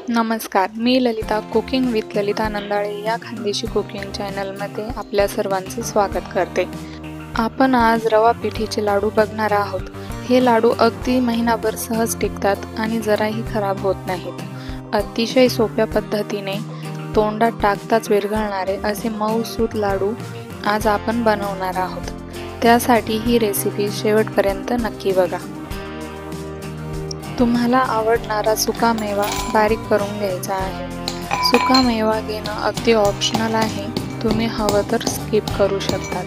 नमस्कार, मी Lalita cooking with Lalita Nandale या Khandeshi cooking चॅनलमध्ये आपल्या सर्वांचे स्वागत करते। आपण आज रवा पिठीचे लाडू बघणार आहोत। हे लाडू अगदी महिनाभर सहज टिकतात आणि जराही खराब होत नाहीत। अतिशय सोप्या पद्धतीने तोंडात टाकताच विरघळणारे असे मऊसूत लाडू आज आपण बनवणार आहोत। त्यासाठी ही रेसिपी शेवटपर्यंत नक्की बघा। तुम्हाला आवडणारा सुका मेवा बारीक करून घ्यायचा आहे। सुका मेवा घेणं अगदी ऑप्शनल आहे, तुम्ही हवं तर स्किप करू शकता।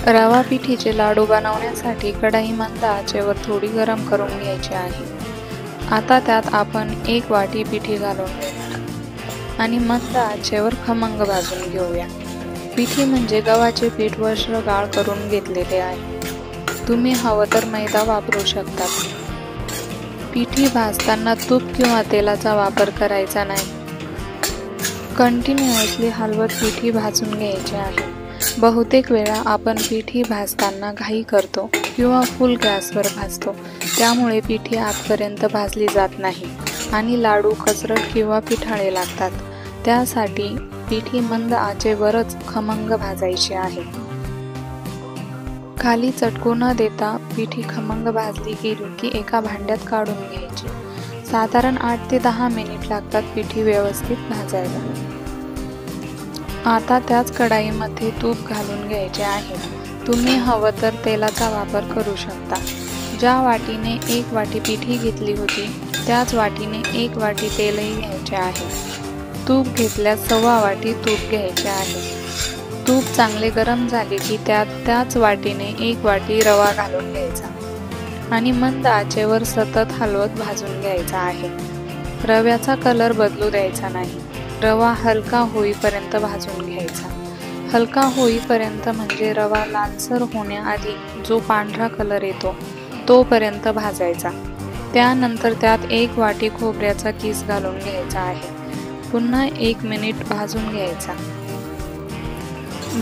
रवा पिठीचे लाडू बनवण्यासाठी कढई मंद आचेवर थोडी गरम करून घ्यायची आहे। आता त्यात आपण 1 वाटी पिठी घालून घेणार आणि मंद आचेवर खमंग भाजून घेऊया। पिठी म्हणजे गव्हाचे पीठ वस्त्र गाळ करून घेतलेले आहे। तुम्ही हवं तर मैदा वापरू शकता। पिठी भाजताना तूप किंवा तेलाचा वापर करायचा नाही। कंटिन्युअसली हलवत पिठी भाजून घ्यायची आहे। बहुतेक वेळा आपण पिठी भाजताना घाई करतो किंवा फुल गॅसवर भाजतो, त्यामुळे पिठी आतपर्यंत भाजली जात नाही आणि लाडू खचरट किंवा पिठाळे लागतात। त्यासाठी पिठी मंद आचेवरच खमंग भाजायची आहे। खाली चटकू न देता पिठी खमंग भाजली गेली की एका भांड्यात काढून घ्यायची। साधारण 8 ते 10 मिनिट लागतात पिठी व्यवस्थित भाजायला। आता त्याच कढईमध्ये तूप घालून घ्यायचे आहे। तुम्ही हवं तर तेलाचा वापर करू शकता। ज्या वाटीने 1 वाटी पिठी घेतली होती त्याच वाटीने 1 वाटी तेलही घ्यायचे आहे। तूप घेतल्यास 1/4 वाटी तूप घ्यायचे आहे। तूप चांगले गरम झाले की त्याच वाटीने 1 वाटी रवा घालून घ्यायचा आणि मंद आचेवर सतत हलवत भाजून घ्यायचा आहे। रव्याचा कलर बदलू द्यायचा नाही। रवा हलका होईपर्यंत भाजून घ्यायचा। हलका होईपर्यंत म्हणजे रवा लालसर होण्याआधी जो पांढरा कलर येतो तोपर्यंत भाजायचा। त्यानंतर त्यात 1 वाटी खोबऱ्याचा किस घालून घ्यायचा आहे। पुन्हा 1 मिनिट भाजून घ्यायचा।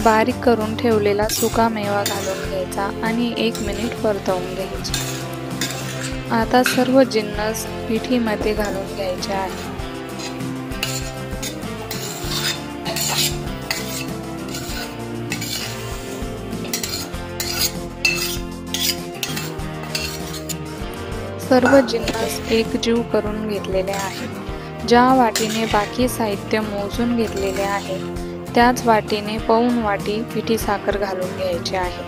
बारीक करून ठेवलेला सुका मेवा घालून घ्यायचा आणि 1 मिनिट परतवून घ्यायचे। आता सर्व जिन्नस पिठीमध्ये घालून घ्यायचे आहे। सर्व जिन्नस एकजीव करून घेतलेले आहेत। ज्या वाटीने बाकी साहित्य मोजून घेतलेले आहे त्याच वाटीने 1/4 वाटी पिठी साखर घालून घ्यायची आहे।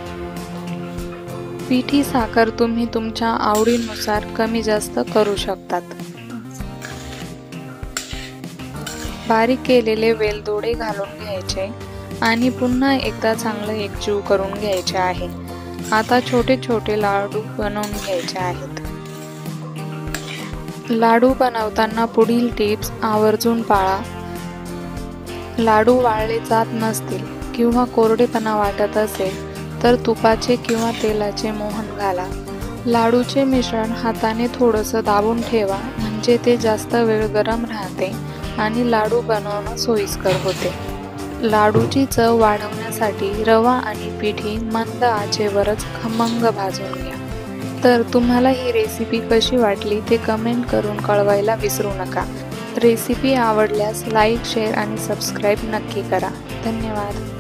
पिठी साखर तुम्ही तुमच्या आवडीनुसार कमी जास्त करू शकतात। बारीक केलेले वेलदोडे घालून घ्यायचे आणि पुन्हा एकदा चांगलं एकजीव करून घ्यायचे आहे। आता छोटे छोटे लाडू बनवून घ्यायचे आहेत। लाडू बनवताना पुढील टिप्स आवर्जून पाळा। लाडू वाळले जात नसतील किंवा कोरडेपणा वाटत असेल तर तुपाचे किंवा तेलाचे मोहन घाला। लाडूचे मिश्रण हाताने थोडंसं दाबून ठेवा, म्हणजे ते जास्त वेळ गरम राहते आणि लाडू बनवणं सोयीस्कर होते। लाडूची चव वाढवण्यासाठी रवा आणि पिठी मंद आचेवरच खमंग भाजून घ्या। तर तुम्हाला ही रेसिपी कशी वाटली ते कमेंट करून कळवायला विसरू नका। रेसिपी आवडल्यास लाईक, शेअर आणि सबस्क्राईब नक्की करा। धन्यवाद।